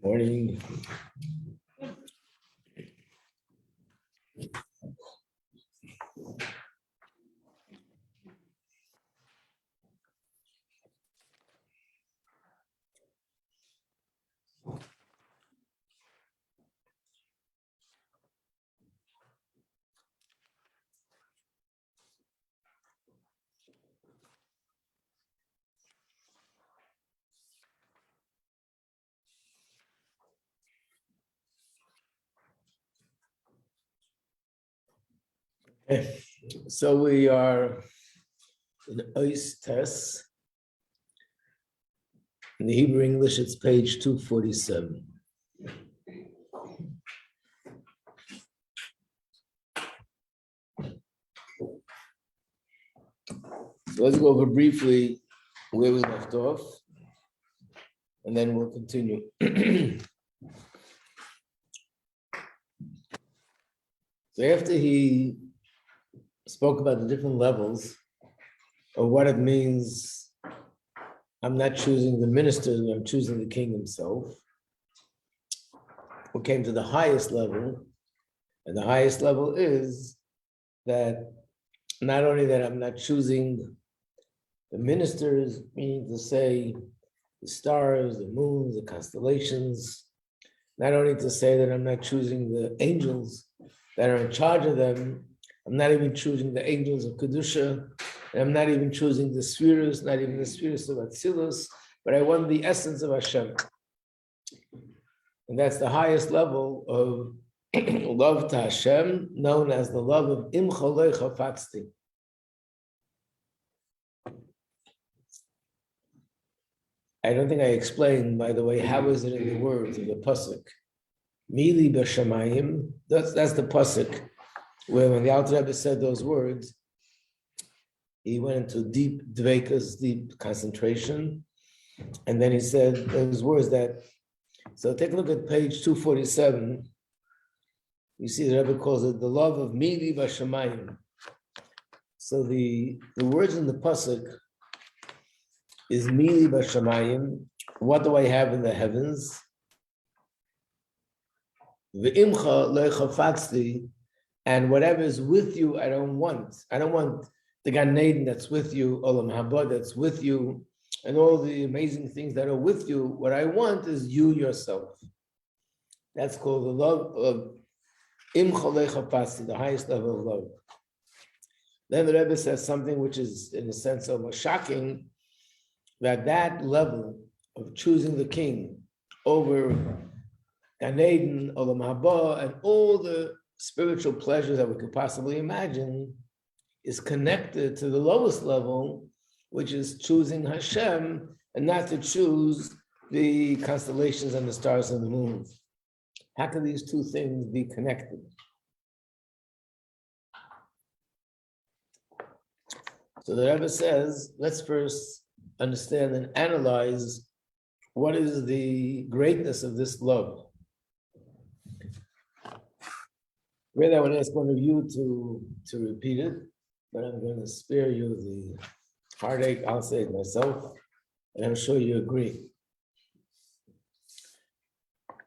Morning. Okay. So we are in Ois Test. In the Hebrew English, it's page 247. So let's go over briefly where we left off, and then we'll continue. So after he spoke about the different levels of what it means, I'm not choosing the minister, I'm choosing the king himself. We came to the highest level, and the highest level is that not only that I'm not choosing the ministers, meaning to say the stars, the moons, the constellations, not only to say that I'm not choosing the angels that are in charge of them, I'm not even choosing the angels of Kedusha, and I'm not even choosing the spheres, not even the spheres of Atzilus, but I want the essence of Hashem. And that's the highest level of love to Hashem, known as the love of Im Cholei Chafatzti. I don't think I explained, by the way, how is it in the words of the pasuk? Mili b'shamayim. That's the pasuk where when the Alter Rebbe said those words, he went into deep dvekas, deep concentration, and then he said those words that. So take a look at page 247. You see the Rebbe calls it the love of Mili b'shamayim. So the words in the pasuk is Mili b'shamayim. What do I have in the heavens? V'imcha lo chafatzti, and whatever is with you, I don't want. I don't want the Gan Eden that's with you, Olam Haba that's with you, and all the amazing things that are with you. What I want is you yourself. That's called the love of Imcha lo chafatzti, the highest level of love. Then the Rebbe says something which is, in a sense, almost shocking, that level of choosing the king over Gan Eden, Olam Haba, and all the spiritual pleasures that we could possibly imagine is connected to the lowest level, which is choosing Hashem and not to choose the constellations and the stars and the moon. How can these two things be connected? So the Rebbe says, let's first understand and analyze what is the greatness of this love. Really, I want to ask one of you to repeat it, but I'm going to spare you the heartache. I'll say it myself, and I'm sure you agree.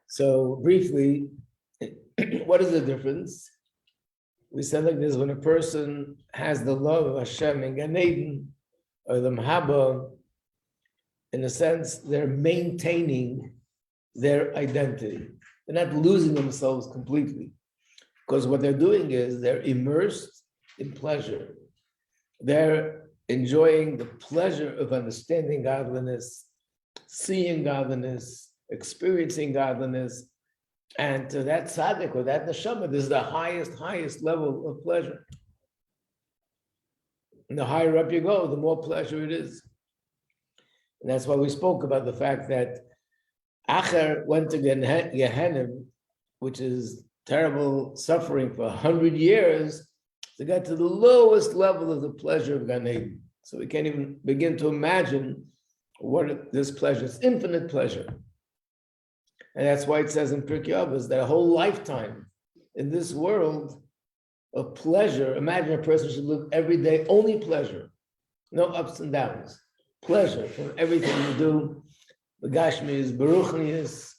So briefly, what is the difference? We said like this: when a person has the love of Hashem in Gan Eden or the Mahaba, in a sense, they're maintaining their identity. They're not losing themselves completely. Because what they're doing is they're immersed in pleasure. They're enjoying the pleasure of understanding godliness, seeing godliness, experiencing godliness. And to that tzaddik or that neshama, this is the highest level of pleasure. And the higher up you go, the more pleasure it is. And that's why we spoke about the fact that Acher went to Gehenna, which is terrible suffering for 100 years, to get to the lowest level of the pleasure of Gan Eden. So we can't even begin to imagine what this pleasure is, infinite pleasure. And that's why it says in Pirkei Avos that a whole lifetime in this world of pleasure, imagine a person should live every day, only pleasure, no ups and downs, pleasure from everything you do. The Gashmi is Baruchnius,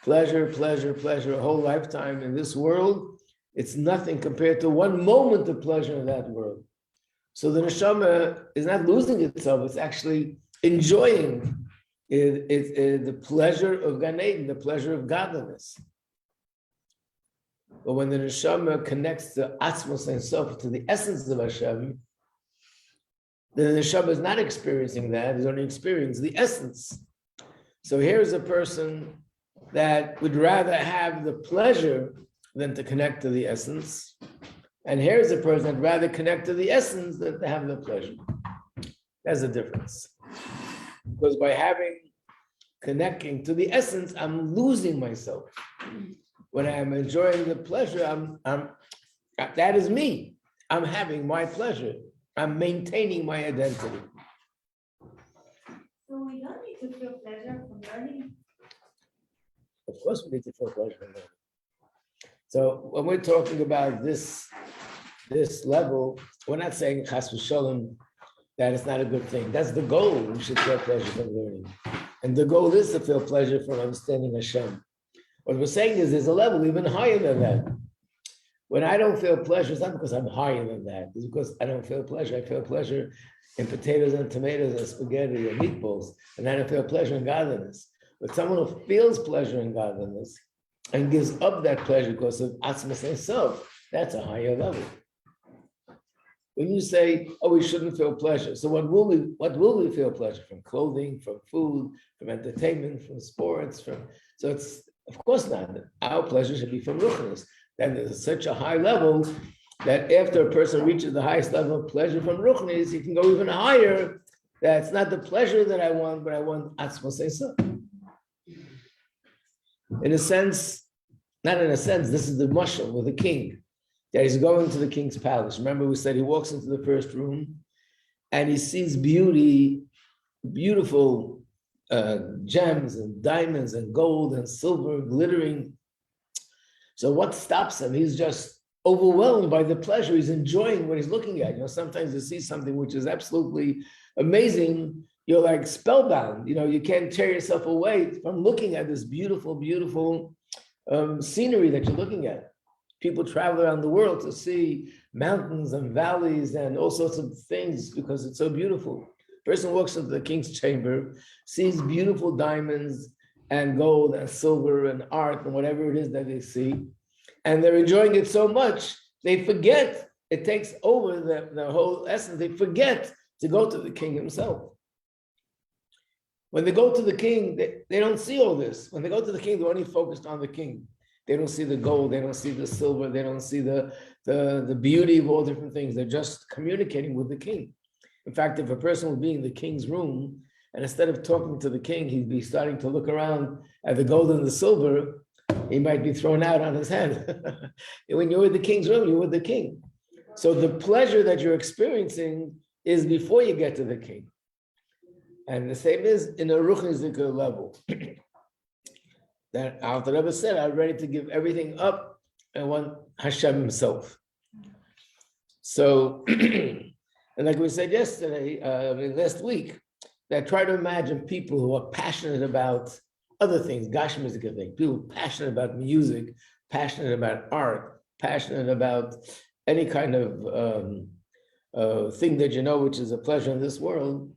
pleasure, pleasure, pleasure, a whole lifetime in this world, it's nothing compared to one moment of pleasure in that world. So the neshama is not losing itself, it's actually enjoying the pleasure of Gan Eden, the pleasure of godliness. But when the neshama connects to Atzmos and self, to the essence of Hashem, the neshama is not experiencing that, he's only experiencing the essence. So here's a person that would rather have the pleasure than to connect to the essence. And here's a person that'd rather connect to the essence than to have the pleasure. There's a difference. Because by connecting to the essence, I'm losing myself. When I'm enjoying the pleasure, that is me. I'm having my pleasure. I'm maintaining my identity. So we don't need to feel pleasure from learning? Of course we need to feel pleasure from learning. So when we're talking about this level, we're not saying chas v'sholem that it's not a good thing. That's the goal. We should feel pleasure from learning. And the goal is to feel pleasure from understanding Hashem. What we're saying is there's a level even higher than that. When I don't feel pleasure, it's not because I'm higher than that. It's because I don't feel pleasure. I feel pleasure in potatoes and tomatoes and spaghetti and meatballs. And I don't feel pleasure in godliness. But someone who feels pleasure in godliness and gives up that pleasure because of Atzmos and self, that's a higher level. When you say, oh, we shouldn't feel pleasure. So what will we feel pleasure from? Clothing, from food, from entertainment, from sports, so it's, of course not. Our pleasure should be from ruchnis. Then there's such a high level that after a person reaches the highest level of pleasure from ruchnis, he can go even higher. That's not the pleasure that I want, but I want Atzmos Eisa. In a sense, not in a sense, this is the mashal with the king. That he's going to the king's palace. Remember, we said he walks into the first room and he sees beautiful gems and diamonds and gold and silver glittering. So what stops him? He's just overwhelmed by the pleasure. He's enjoying what he's looking at. Sometimes you see something which is absolutely amazing. You're like spellbound. You can't tear yourself away from looking at this beautiful, beautiful scenery that you're looking at. People travel around the world to see mountains and valleys and all sorts of things because it's so beautiful. Person walks into the king's chamber, sees beautiful diamonds and gold and silver and art and whatever it is that they see, and they're enjoying it so much, they forget, it takes over the whole essence, they forget to go to the king himself. When they go to the king, they don't see all this. When they go to the king, they're only focused on the king. They don't see the gold, they don't see the silver, they don't see the beauty of all different things. They're just communicating with the king. In fact, if a person would be in the king's room, and instead of talking to the king, he'd be starting to look around at the gold and the silver, he might be thrown out on his head. When you're in the king's room, you're with the king. So the pleasure that you're experiencing is before you get to the king. And the same is in a ruchnizik level. That Alter Rebbe said, I'm ready to give everything up. I want Hashem himself. So, and like we said yesterday, last week, that try to imagine people who are passionate about other things, gashmizik things, people passionate about music, passionate about art, passionate about any kind of thing that which is a pleasure in this world.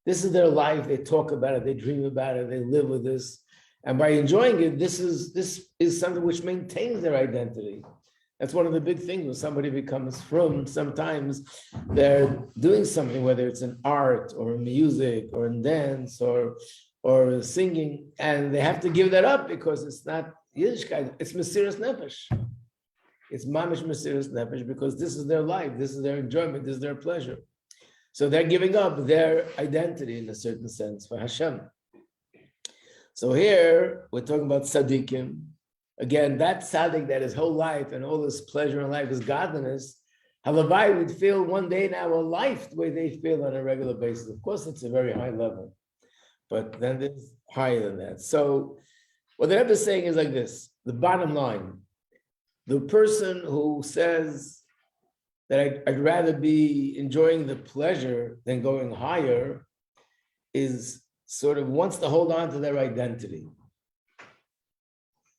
This is their life. They talk about it, they dream about it, they live with this. And by enjoying it, this is something which maintains their identity. That's one of the big things when somebody becomes frum. Sometimes they're doing something, whether it's in art or in music or in dance or singing, and they have to give that up because it's not Yiddishkeit, it's Mesiras Nefesh. It's Mamish Mesiras Nefesh because this is their life, this is their enjoyment, this is their pleasure. So they're giving up their identity in a certain sense for Hashem. So here, we're talking about tzaddikim. Again, that tzaddik that his whole life and all his pleasure in life is godliness, halavai would feel one day in our life the way they feel on a regular basis. Of course, it's a very high level, but then there's higher than that. So what the Rebbe is saying is like this, the bottom line, the person who says that I'd rather be enjoying the pleasure than going higher is sort of wants to hold on to their identity.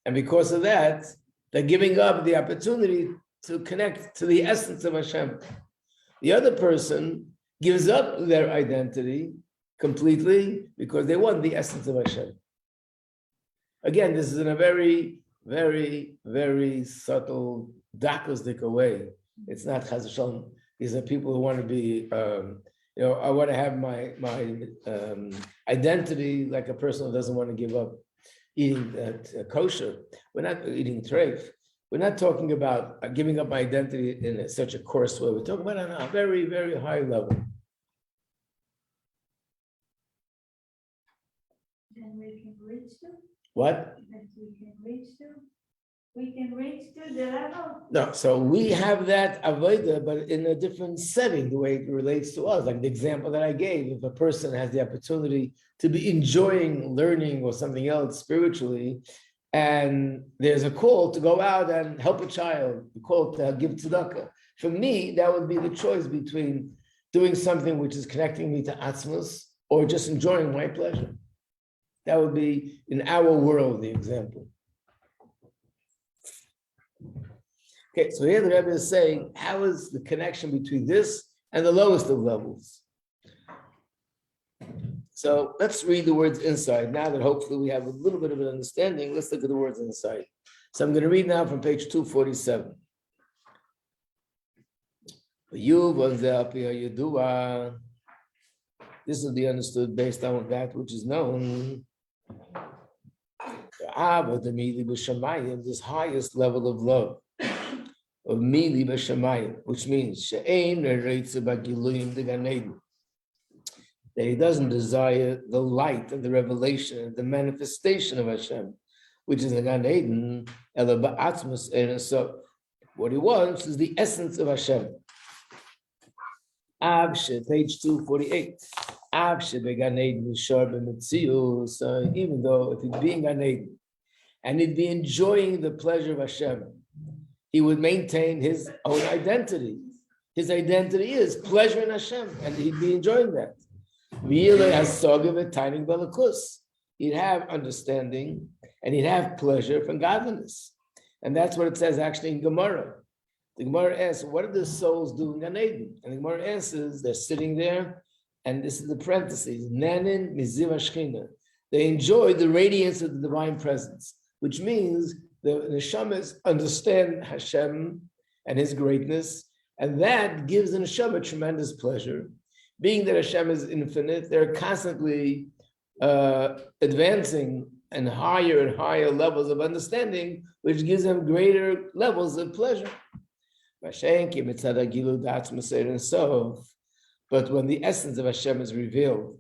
And because of that, they're giving up the opportunity to connect to the essence of Hashem. The other person gives up their identity completely because they want the essence of Hashem. Again, this is in a very, very, very subtle, darkistic way. It's not Chas v'Shalom. These are people who want to be, I want to have my identity like a person who doesn't want to give up eating kosher. We're not eating treif. We're not talking about giving up my identity in such a coarse way. We're talking about on a very, very high level. Then we can reach to? What? That we can reach to? We can reach to the level? No, so we have that avodah, but in a different setting, the way it relates to us. Like the example that I gave, if a person has the opportunity to be enjoying learning or something else spiritually, and there's a call to go out and help a child, a call to give tzedakah. For me, that would be the choice between doing something which is connecting me to Atzmos or just enjoying my pleasure. That would be, in our world, the example. Okay, so here the Rebbe is saying, how is the connection between this and the lowest of levels? So let's read the words inside. Now that hopefully we have a little bit of an understanding, let's look at the words inside. So I'm going to read now from page 247. This will be understood based on that which is known. This highest level of love, of mili b'shamayim, which means that he doesn't desire the light and the revelation and the manifestation of Hashem, which is the Gan Eden, so what he wants is the essence of Hashem. Page 248. So even though if he'd be in Gan Eden and he'd be enjoying the pleasure of Hashem, he would maintain his own identity. His identity is pleasure in Hashem, and he'd be enjoying that. He'd have understanding and he'd have pleasure from godliness. And that's what it says actually in Gemara. The Gemara asks, what do the souls do in Gan Eden? And the Gemara answers, they're sitting there, and this is the parentheses, Nanin Miziv Ashchina. They enjoy the radiance of the divine presence, which means the neshamas understand Hashem and his greatness, and that gives the neshama tremendous pleasure. Being that Hashem is infinite, they're constantly advancing and higher levels of understanding, which gives them greater levels of pleasure. But when the essence of Hashem is revealed,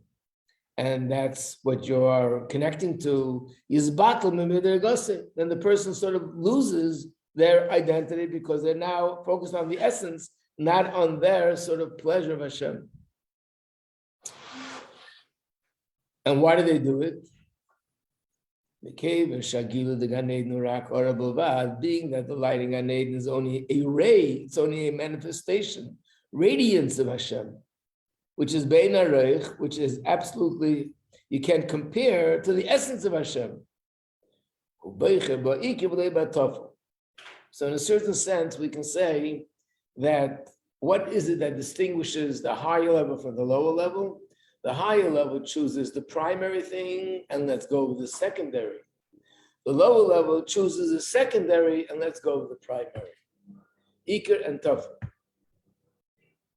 and that's what you're connecting to, then the person sort of loses their identity because they're now focused on the essence, not on their sort of pleasure of Hashem. And why do they do it? Being that the light in Gan Eden is only a ray, it's only a manifestation, radiance of Hashem, which is Bein Hareich, which is absolutely, you can't compare to the essence of Hashem. So in a certain sense, we can say that what is it that distinguishes the higher level from the lower level? The higher level chooses the primary thing and let's go with the secondary. The lower level chooses the secondary and let's go with the primary. Iker and Tafel.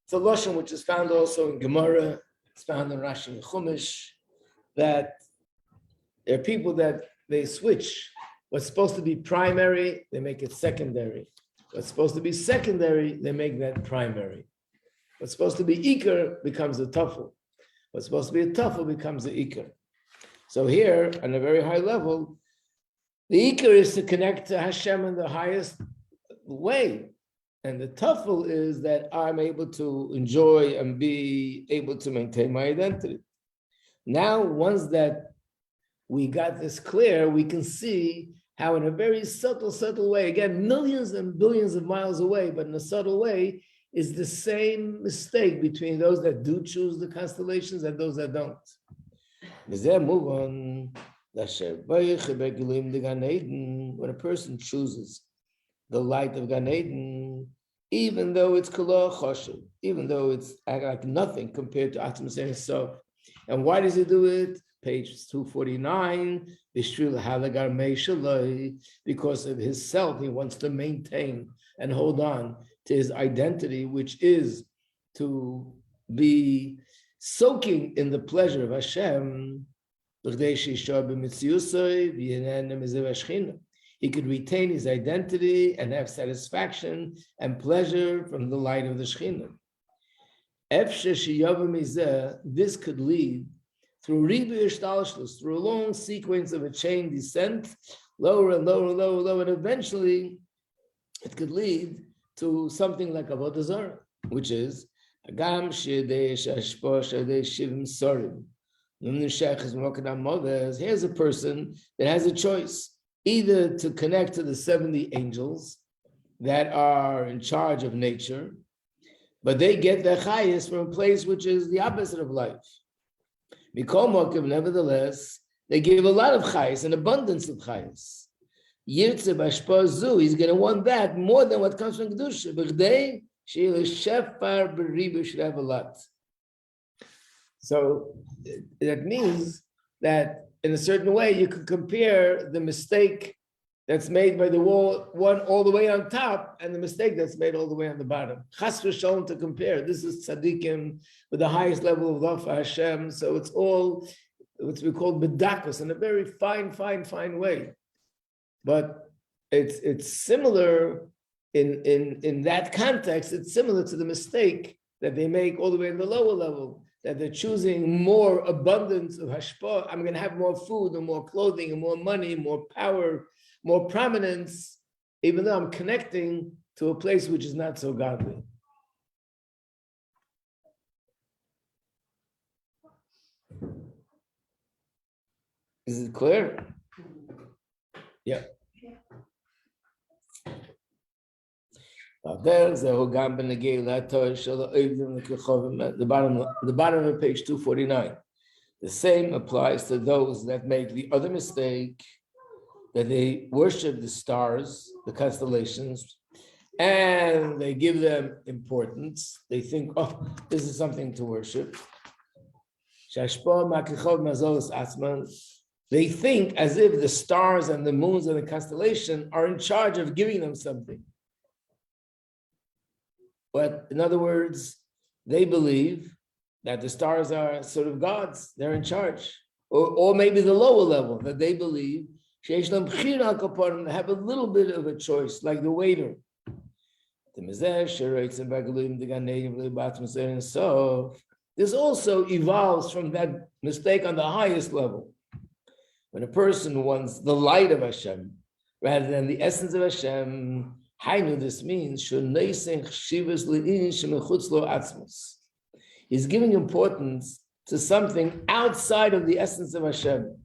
It's a lashon which is found also in Gemara, it's found in Rashi and Chumash, that there are people that they switch. What's supposed to be primary, they make it secondary. What's supposed to be secondary, they make that primary. What's supposed to be Iker becomes a Tafel. What's supposed to be a Tafel becomes the Iker. So here, on a very high level, the Iker is to connect to Hashem in the highest way. And the Tafel is that I'm able to enjoy and be able to maintain my identity. Now, once that we got this clear, we can see how in a very subtle way, again, millions and billions of miles away, but in a subtle way, is the same mistake between those that do choose the constellations and those that don't. Move on. When a person chooses the light of Gan Eden, even though it's kala choshev, even though it's like nothing compared to Atzmus Ein Sof. And why does he do it? Page 249, because of his self, he wants to maintain and hold on to his identity, which is to be soaking in the pleasure of Hashem. He could retain his identity and have satisfaction and pleasure from the light of the Shekhinah. This could lead through through a long sequence of a chain descent, lower and lower and lower and lower, and eventually it could lead to something like Avodah Zarah, which is here's a person that has a choice, either to connect to the 70 angels that are in charge of nature, but they get their chayis from a place which is the opposite of life. Nevertheless, they give a lot of chayis, an abundance of chayis. He's going to want that more than what comes from Kedusha. So that means that in a certain way, you could compare the mistake that's made by the one all the way on top and the mistake that's made all the way on the bottom. Chas v'sholom to compare. This is tzaddikim with the highest level of love for Hashem. So it's all what we call bedakos in a very fine way. But it's similar in that context. It's similar to the mistake that they make all the way in the lower level, that they're choosing more abundance of hashpah. I'm going to have more food and more clothing and more money, more power, more prominence, even though I'm connecting to a place which is not so godly. Is it clear? Yeah. The bottom of page 249. The same applies to those that make the other mistake, that they worship the stars, the constellations, and they give them importance. They think, oh, this is something to worship. They think as if the stars and the moons and the constellation are in charge of giving them something. But in other words, they believe that the stars are sort of gods, they're in charge. Or maybe the lower level, that they believe they have a little bit of a choice, like the waiter. So this also evolves from that mistake on the highest level. When a person wants the light of Hashem rather than the essence of Hashem, this means he's giving importance to something outside of the essence of Hashem.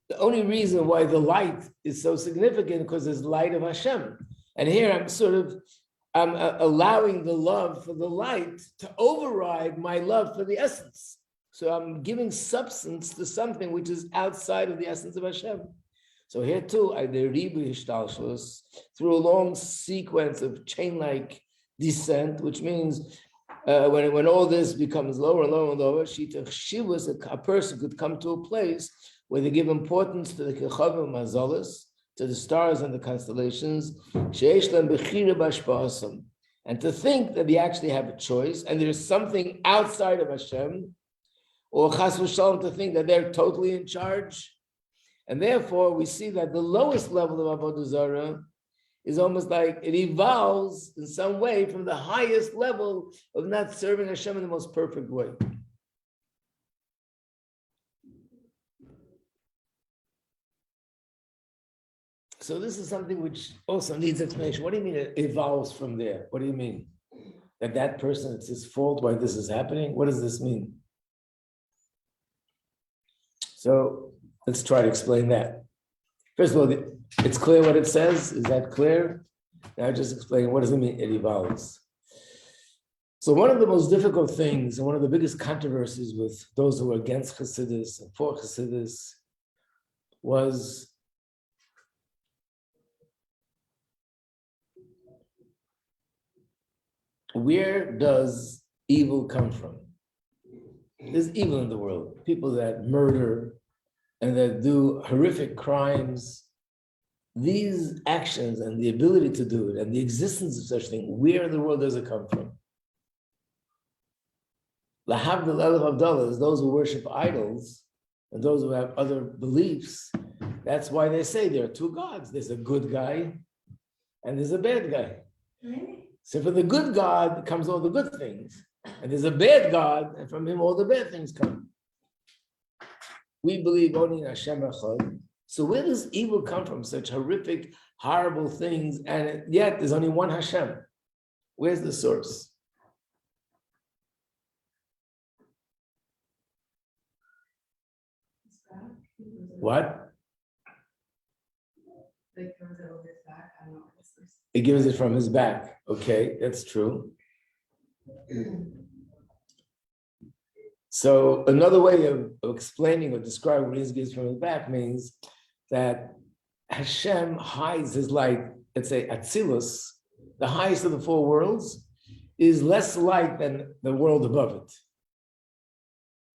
The only reason why the light is so significant because it's light of Hashem. And here I'm allowing the love for the light to override my love for the essence. So I'm giving substance to something which is outside of the essence of Hashem. So here too, through a long sequence of chain-like descent, which means when all this becomes lower and lower and lower, a person could come to a place where they give importance to the kechavim mazalas, to the stars and the constellations, and to think that they actually have a choice and there's something outside of Hashem, or chas v'shalom to think that they're totally in charge. And therefore, we see that the lowest level of Avodah Zarah is almost like it evolves in some way from the highest level of not serving Hashem in the most perfect way. So this is something which also needs explanation. What do you mean it evolves from there? What do you mean? That person, it's his fault why this is happening? What does this mean? So let's try to explain that. First of all, it's clear what it says. Is that clear? Now just explain, what does it mean it evolves? So one of the most difficult things and one of the biggest controversies with those who were against Chassidus and for Chassidus was where does evil come from? There's evil in the world. People that murder and that do horrific crimes. These actions and the ability to do it and the existence of such thing, where in the world does it come from? Lahavdil Elef Abdullah is those who worship idols and those who have other beliefs. That's why they say there are two gods. There's a good guy and there's a bad guy. Really? So from the good God comes all the good things. And there's a bad God, and from him all the bad things come. We believe only in Hashem Echad. So where does evil come from? Such horrific, horrible things, and yet there's only one Hashem. Where's the source? What? He gives it from his back. Okay, that's true. So another way of explaining or describing what he gives from his back means that Hashem hides his light. Let's say Atzilus, the highest of the four worlds, is less light than the world above it.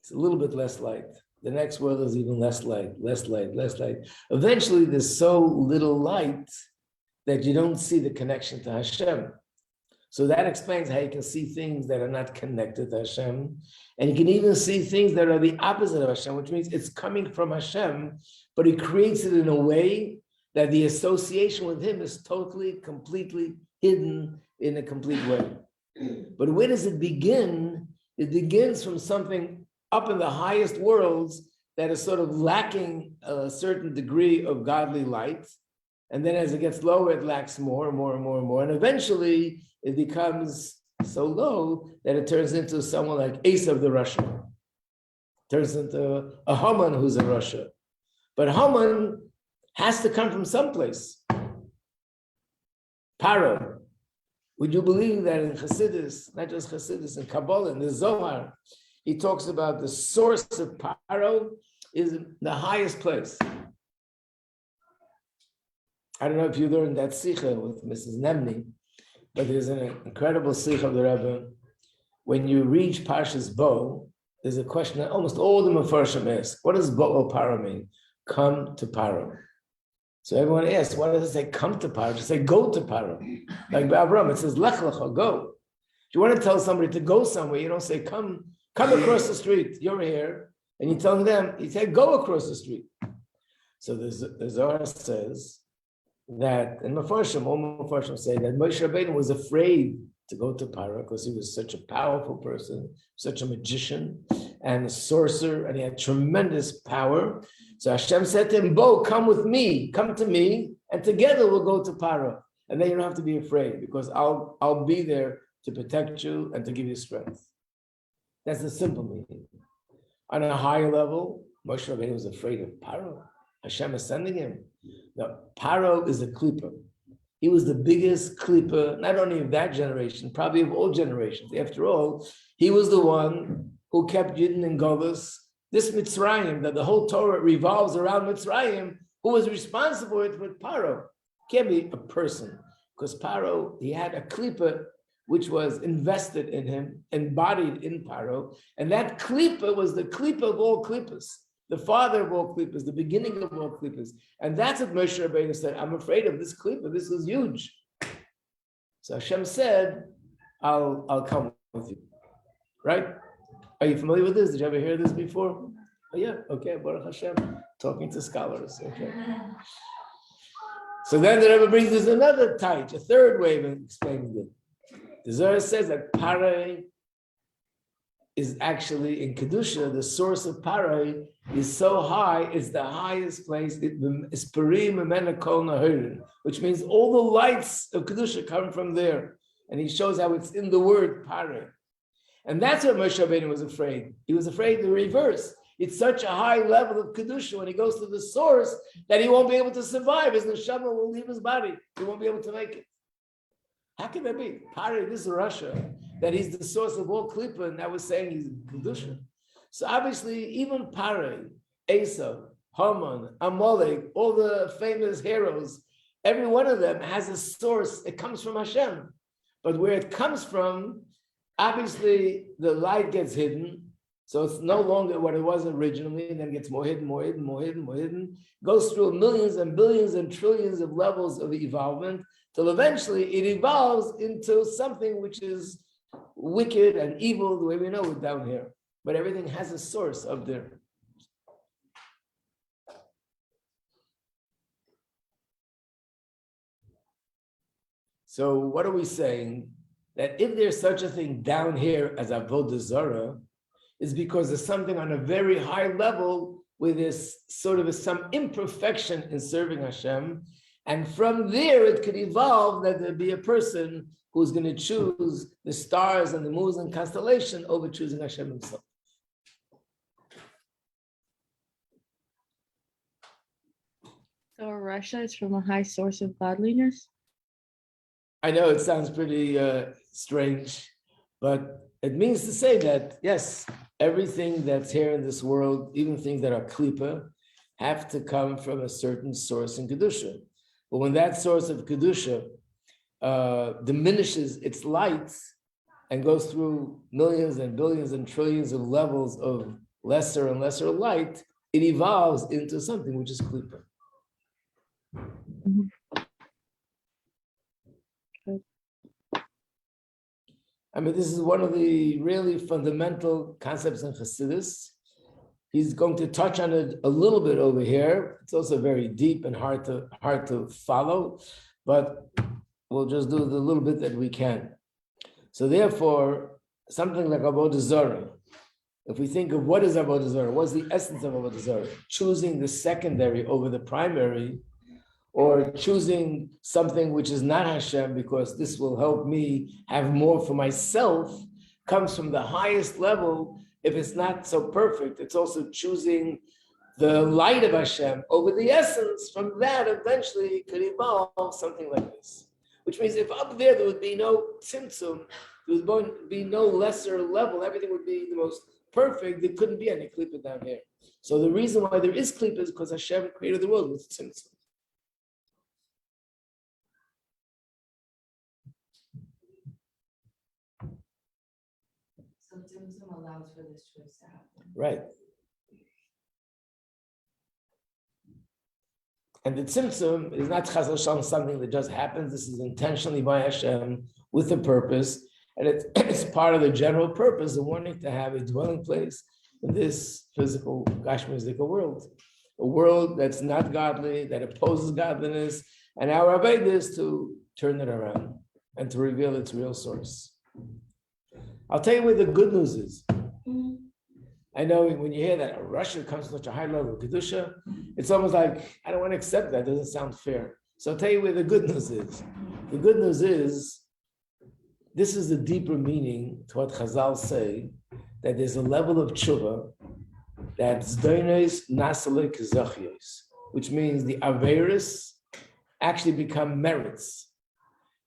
It's a little bit less light. The next world is even less light, less light, less light. Eventually, there's so little light that you don't see the connection to Hashem. So that explains how you can see things that are not connected to Hashem. And you can even see things that are the opposite of Hashem, which means it's coming from Hashem, but he creates it in a way that the association with him is totally, completely hidden in a complete way. But where does it begin? It begins from something up in the highest worlds that is sort of lacking a certain degree of godly light. And then as it gets lower, it lacks more and more and more and more. And eventually it becomes so low that it turns into someone like Esav the Russian. Turns into a Haman who's in Russia. But Haman has to come from someplace. Paro. Would you believe that in Chassidus, not just Chassidus, in Kabbalah, in the Zohar, he talks about the source of Paro is the highest place. I don't know if you learned that Sikha with Mrs. Nemni, but there's an incredible Sikha of the Rebbe. When you reach Parshas Bo, there's a question that almost all the Mefarshim ask. What does Bo Paro mean? Come to Paro. So everyone asks, why does it say come to Paro? Just say go to Paro. Like Ba'avram, it says lech lecha, go. If you want to tell somebody to go somewhere, you don't say come across the street. You're here, and you tell them, you say go across the street. So the Zohar says that, and all Mefarshim say that Moshe Rabbeinu was afraid to go to Paro because he was such a powerful person, such a magician and a sorcerer, and he had tremendous power. So Hashem said to him, Bo, come with me, come to me, and together we'll go to Paro. And then you don't have to be afraid because I'll be there to protect you and to give you strength. That's the simple meaning. On a higher level, Moshe Rabbeinu was afraid of Paro. Hashem is sending him. Now, Paro is a klippa. He was the biggest klippa, not only of that generation, probably of all generations. After all, he was the one who kept Yidden in Golus. This Mitzrayim, that the whole Torah revolves around Mitzrayim, who was responsible for it with Paro. Can't be a person, because Paro, he had a klippa which was invested in him, embodied in Paro, and that klippa was the klippa of all klippas, the father of all klippas, the beginning of all klippas. And that's what Moshe Rabbeinu said, I'm afraid of this klippa, this is huge. So Hashem said, I'll come with you, right? Are you familiar with this? Did you ever hear this before? Oh yeah, okay, Baruch Hashem, talking to scholars, okay. So then the Rebbe brings us another taich, a third way of explaining it. The Zohar says that Parai is actually in Kedusha, the source of Parai is so high, it's the highest place, it's Parim Memena Kol Nahirin, which means all the lights of Kedusha come from there. And he shows how it's in the word Parai. And that's what Moshe Rabbeinu was afraid. He was afraid the reverse. It's such a high level of Kedusha when he goes to the source that he won't be able to survive. His neshama will leave his body. He won't be able to make it. How can that be? Pari, this is Russia. that he's the source of all klipa, and that was saying he's kedusha. So obviously, even Pare, Esau, Haman, Amalek, all the famous heroes, every one of them has a source. It comes from Hashem. But where it comes from, obviously the light gets hidden. So it's no longer what it was originally, and then it gets more hidden, more hidden, more hidden, more hidden. Goes through millions and billions and trillions of levels of evolvement, till eventually it evolves into something which is wicked and evil, the way we know it down here. But everything has a source up there. So what are we saying? That if there's such a thing down here as avodah zarah, is because there's something on a very high level where there's sort of some imperfection in serving Hashem. And from there, it could evolve that there'd be a person who's going to choose the stars and the moons and constellation over choosing Hashem himself. So Russia is from a high source of godliness? I know it sounds pretty strange, but it means to say that, yes, everything that's here in this world, even things that are klipa, have to come from a certain source in Kedusha. But when that source of Kedusha diminishes its light and goes through millions and billions and trillions of levels of lesser and lesser light, it evolves into something which is klipa. Mm-hmm. I mean, this is one of the really fundamental concepts in Chassidus. He's going to touch on it a little bit over here. It's also very deep and hard to follow, but we'll just do the little bit that we can. So therefore, something like avodah zarah, if we think of what is avodah zarah, what's the essence of avodah zarah? Choosing the secondary over the primary, or choosing something which is not Hashem because this will help me have more for myself, comes from the highest level. If it's not so perfect, it's also choosing the light of Hashem over the essence. From that, eventually, it could evolve something like this. Which means if up there would be no tzimtzum, there would be no lesser level, everything would be the most perfect, there couldn't be any klipa down here. So the reason why there is klipa is because Hashem created the world with tzimtzum. So tzimtzum allows for this choice to happen. Right. And the tzimtzum is not chas v'shalom something that just happens. This is intentionally by Hashem with a purpose. And it's part of the general purpose of wanting to have a dwelling place in this physical, gashmizical world. A world that's not godly, that opposes godliness. And our avodah is to turn it around and to reveal its real source. I'll tell you where the good news is. I know when you hear that Russia comes to such a high level of Kedusha, it's almost like, I don't want to accept that. It doesn't sound fair. So I'll tell you where the good news is. The good news is, this is the deeper meaning to what Chazal say, that there's a level of tshuva that's doines nasalek zachyos, which means the averis actually become merits.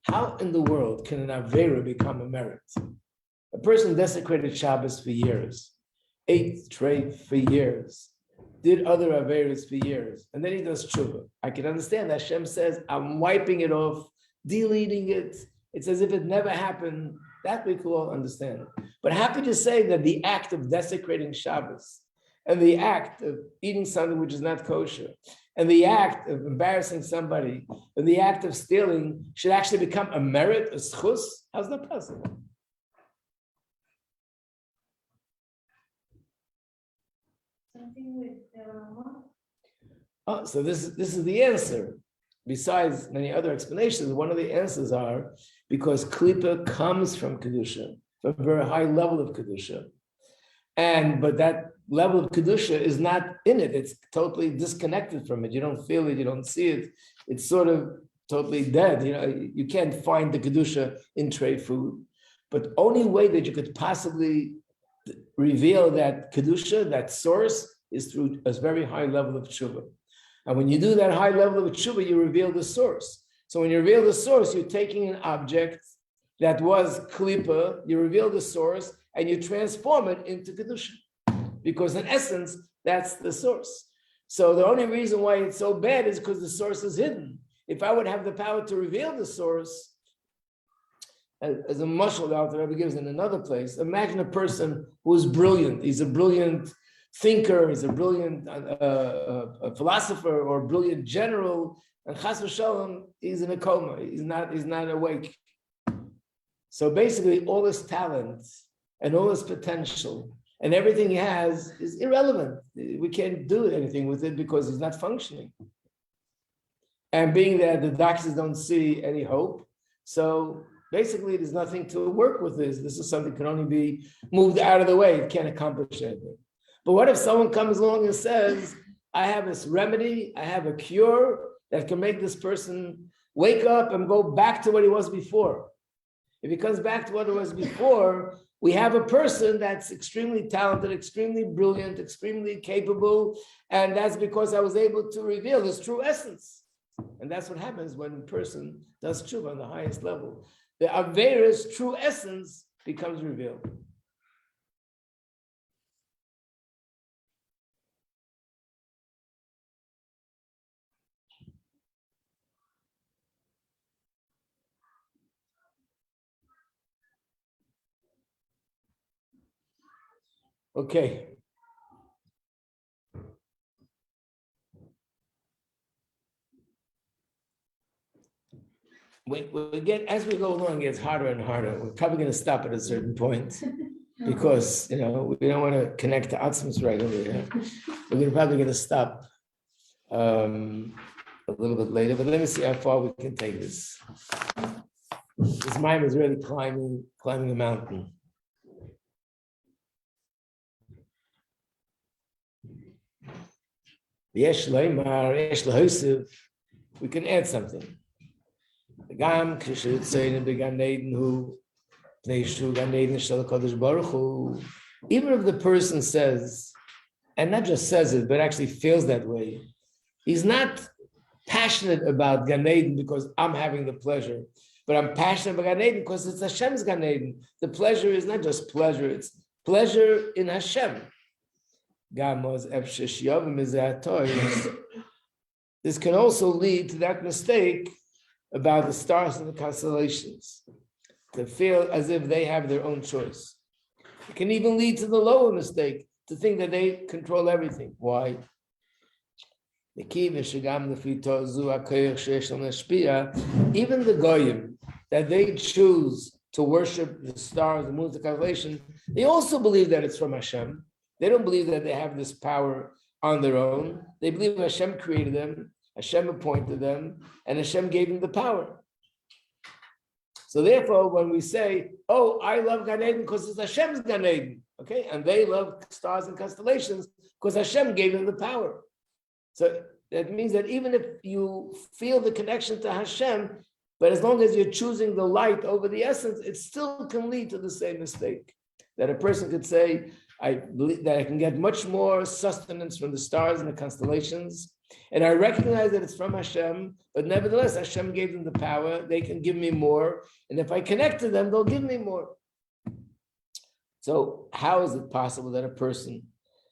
How in the world can an avera become a merit? A person desecrated Shabbos for years, ate treif for years, did other averas for years, and then he does tshuva. I can understand that Hashem says, I'm wiping it off, deleting it. It's as if it never happened. That we could all understand. But happy to say that the act of desecrating Shabbos and the act of eating something which is not kosher and the act of embarrassing somebody and the act of stealing should actually become a merit, a schus? How's that possible? Something with Oh, so this is the answer. Besides many other explanations, one of the answers are because klipa comes from kedusha, from a very high level of kedusha, but that level of kedusha is not in it. It's totally disconnected from it. You don't feel it. You don't see it. It's sort of totally dead. You can't find the kedusha in tray food. But only way that you could possibly reveal that kedusha, that source, is through a very high level of tshuva. And when you do that high level of tshuva, you reveal the source. So when you reveal the source, you're taking an object that was klipa, you reveal the source and you transform it into kedusha, because in essence, that's the source. So the only reason why it's so bad is because the source is hidden. If I would have the power to reveal the source, as a mashal the Alter Rebbe gives in another place, imagine a person who is brilliant. He's a brilliant thinker, he's a brilliant a philosopher or a brilliant general, and chas v'shalom, he's in a coma. He's not awake. So basically, all his talent and all his potential and everything he has is irrelevant. We can't do anything with it because he's not functioning. And being that the doctors don't see any hope, so basically there's nothing to work with this. This is something that can only be moved out of the way. It can't accomplish anything. But what if someone comes along and says, I have this remedy, I have a cure that can make this person wake up and go back to what he was before? If he comes back to what it was before, we have a person that's extremely talented, extremely brilliant, extremely capable, and that's because I was able to reveal his true essence. And that's what happens when a person does tshuva on the highest level. The Avera's true essence becomes revealed. Okay. We get, as we go along, it gets harder and harder. We're probably going to stop at a certain point because, we don't want to connect to Atzmos right over here. We're probably going to stop a little bit later, but let me see how far we can take this. This mind is really climbing a mountain. Yesh leimar, yesh lehosiv. We can add something. Gam kishet zayin began Eden who neishu gan Eden shel Kodesh Baruch Hu. Even if the person says, and not just says it, but actually feels that way, he's not passionate about Gan Eden because I'm having the pleasure, but I'm passionate about Gan Eden because it's Hashem's Gan Eden. The pleasure is not just pleasure; it's pleasure in Hashem. This can also lead to that mistake about the stars and the constellations, to feel as if they have their own choice. It can even lead to the lower mistake, to think that they control everything. Why? Even the goyim, that they choose to worship the stars, the moons, the constellations, they also believe that it's from Hashem. They don't believe that they have this power on their own. They believe Hashem created them, Hashem appointed them, and Hashem gave them the power. So therefore, when we say, oh, I love Gan Eden because it's Hashem's Gan Eden, okay? And they love stars and constellations because Hashem gave them the power. So that means that even if you feel the connection to Hashem, but as long as you're choosing the light over the essence, it still can lead to the same mistake. That a person could say, I believe that I can get much more sustenance from the stars and the constellations, and I recognize that it's from Hashem, but nevertheless, Hashem gave them the power, they can give me more, and if I connect to them, they'll give me more. So how is it possible that a person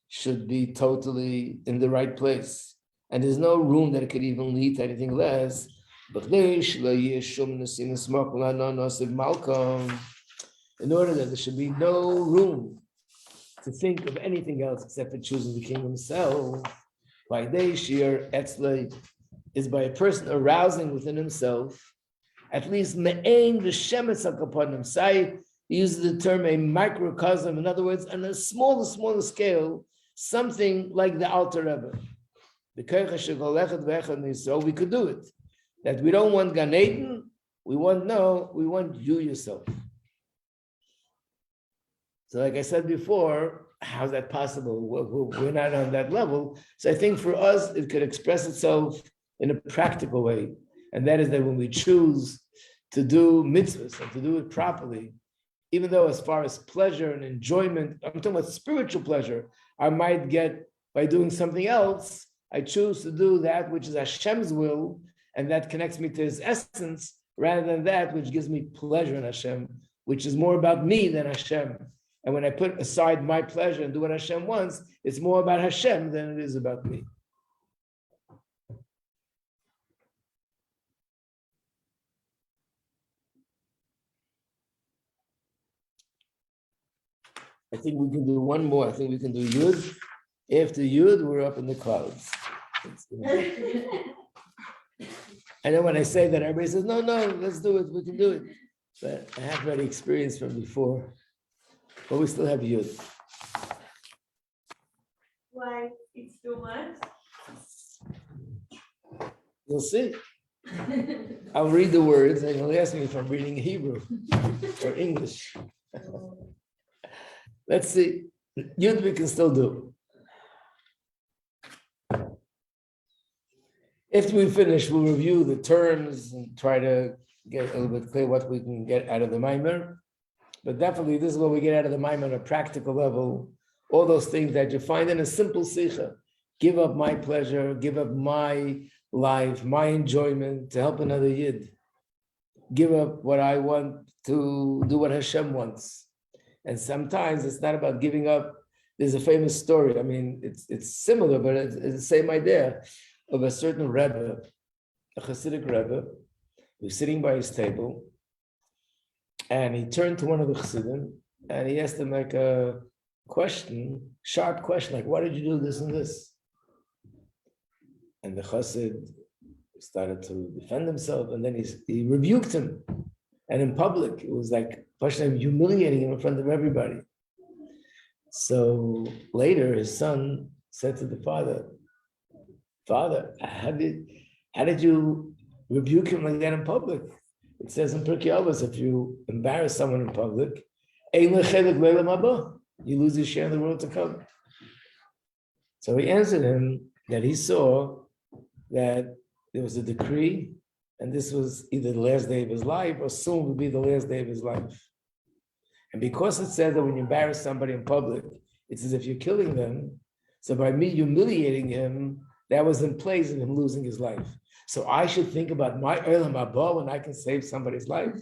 should be totally in the right place, and there's no room that it could even lead to anything less? In order that there should be no room to think of anything else except for choosing the king himself, by day sheer etzlei is by a person arousing within himself at least me'ain v'shemetz hakaponim. Sai uses the term a microcosm. In other words, on a smaller scale, something like the Alter Rebbe. So we could do it. That we don't want Gan Eden, we want you yourself. So like I said before, how's that possible? We're not on that level. So I think for us, it could express itself in a practical way. And that is that when we choose to do mitzvahs and to do it properly, even though as far as pleasure and enjoyment, I'm talking about spiritual pleasure, I might get by doing something else, I choose to do that which is Hashem's will, and that connects me to his essence. rather than that which gives me pleasure in Hashem, which is more about me than Hashem. And when I put aside my pleasure and do what Hashem wants, it's more about Hashem than it is about me. I think we can do one more. I think we can do Yud. After Yud, we're up in the clouds. I know when I say that, everybody says, no, let's do it. We can do it. But I have already experienced from before. But we still have Yud. Why? It's too much? You'll see. I'll read the words and you'll ask me if I'm reading Hebrew or English. Let's see. Yud we can still do. After we finish, we'll review the terms and try to get a little bit clear what we can get out of the Maimer. But definitely, this is what we get out of the Maimer on a practical level. All those things that you find in a simple Sikha. Give up my pleasure, give up my life, my enjoyment to help another Yid. Give up what I want to do what Hashem wants. And sometimes it's not about giving up. There's a famous story. I mean, it's similar, but it's the same idea of a certain Rebbe, a Hasidic Rebbe, who was sitting by his table, and he turned to one of the Chassidim, and he asked him like a question, sharp question, like, why did you do this and this? And the Chassid started to defend himself, and then he rebuked him. And in public, it was like humiliating him in front of everybody. So later, his son said to the father, "Father, how did you rebuke him like that in public? It says in Pirkei Avos, if you embarrass someone in public, you lose your share in the world to come." So he answered him that he saw that there was a decree, and this was either the last day of his life or soon would be the last day of his life. And because it said that when you embarrass somebody in public, it's as if you're killing them. So by me humiliating him, that was in place of him losing his life. So I should think about my Olam Haba when I can save somebody's life.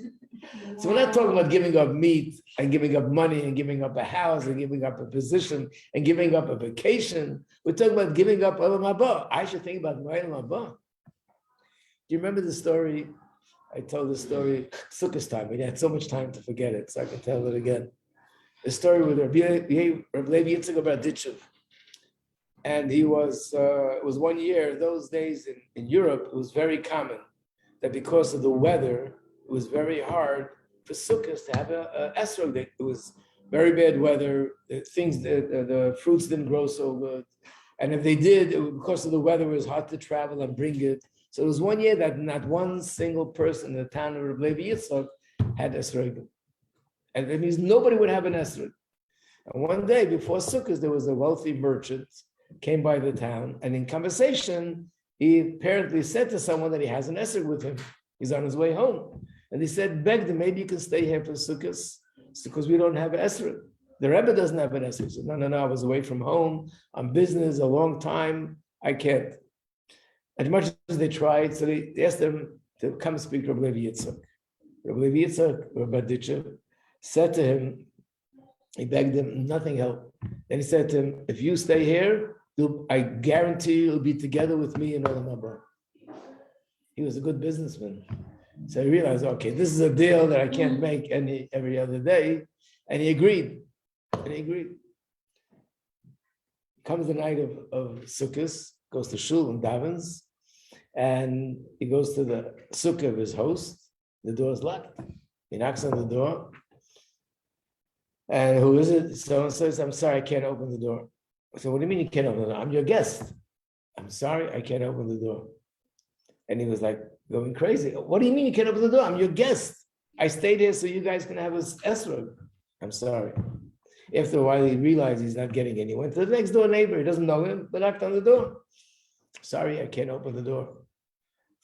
So we're not talking about giving up meat and giving up money and giving up a house and giving up a position and giving up a vacation. We're talking about giving up Olam Haba. I should think about my Olam Haba. Do you remember the story? I told the story Sukkot time. We had so much time to forget it, so I can tell it again. The story with Rabbi Levi Yitzchak of Berditchev. And he was, it was one year, those days in Europe, it was very common that because of the weather, it was very hard for sukkahs to have a esrog. It was very bad weather, the fruits didn't grow so good. And if they did, because of the weather, it was hard to travel and bring it. So it was one year that not one single person in the town of Rabbi Levi Yitzchak had esrog. And that means nobody would have an esrog. And one day before sukkahs, there was a wealthy merchant came by the town, and in conversation, he apparently said to someone that he has an esrog with him. He's on his way home. And he said, begged him, maybe you can stay here for sukkahs, because we don't have an esrog. The Rebbe doesn't have an esrog. He said, no, I was away from home, on business, a long time, I can't. As much as they tried, so they asked him to come speak to Rabbi Levi Yitzchak. Rabbi Levi Yitzchak, Rabbi Berditchev, said to him, he begged him, nothing helped. Then he said to him, if you stay here, I guarantee you'll be together with me in Olam Haba. He was a good businessman. So he realized, okay, this is a deal that I can't make every other day. And he agreed. Comes the night of Sukkot, goes to shul and davens, and he goes to the sukkah of his host. The door is locked. He knocks on the door. And who is it? Someone says, I'm sorry, I can't open the door. I said, what do you mean you can't open the door? I'm your guest. I'm sorry, I can't open the door. And he was like going crazy. What do you mean you can't open the door? I'm your guest. I stayed here so you guys can have his esrog. I'm sorry. After a while, he realized he's not getting it. He went to the next door neighbor. He doesn't know him, but knocked on the door. Sorry, I can't open the door.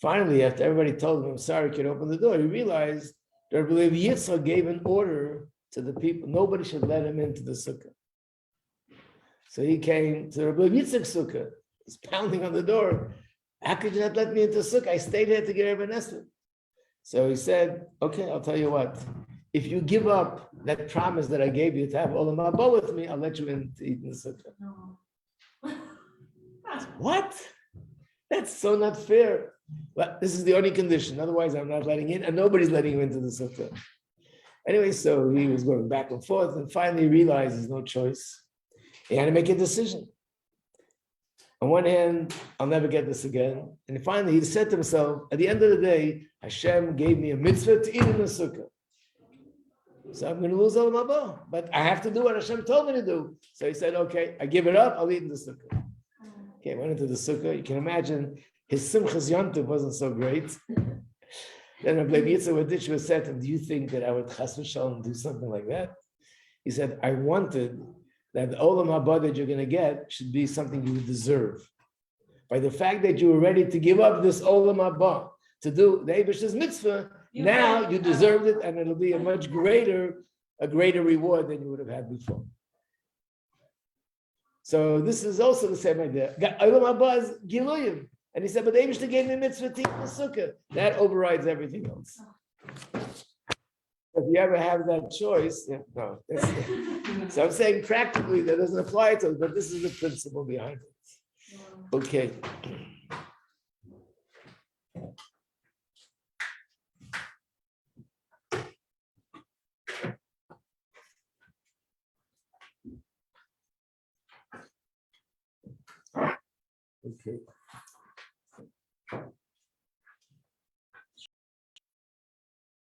Finally, after everybody told him, I'm sorry, I can't open the door, he realized that Rabbi Levi Yitzchak gave an order to the people. Nobody should let him into the sukkah. So he came to Rabbi Yitzchak's sukkah. He's pounding on the door. How could you not let me into the sukkah? I stayed here to get Rebbe Nestor. So he said, okay, I'll tell you what. If you give up that promise that I gave you to have Olam Haba with me, I'll let you in to eat in the sukkah. No. What? That's so not fair. But this is the only condition. Otherwise, I'm not letting in, and nobody's letting you into the sukkah. Anyway, so he was going back and forth, and finally realized there's no choice. He had to make a decision. On one hand, I'll never get this again. And finally, he said to himself, at the end of the day, Hashem gave me a mitzvah to eat in the sukkah. So I'm going to lose Olam Haba, but I have to do what Hashem told me to do. So he said, okay, I give it up, I'll eat in the sukkah. Okay, went into the sukkah. You can imagine his Simchas Yontiv wasn't so great. Then Rabbi Yitzchak said to him, do you think that I would chas v'shalom do something like that? He said, I wanted that the Olam Haba that you're going to get should be something you would deserve. By the fact that you were ready to give up this Olam Haba to do the Eibish's mitzvah, now you deserved it, and it'll be a much greater reward than you would have had before. So this is also the same idea. Olam Haba is Giluyim. And he said, but the Eibishter gave me mitzvah to eat in the sukkah. That overrides everything else. If you ever have that choice, yeah, no. So I'm saying practically that doesn't apply to it, but this is the principle behind it. Okay. Okay.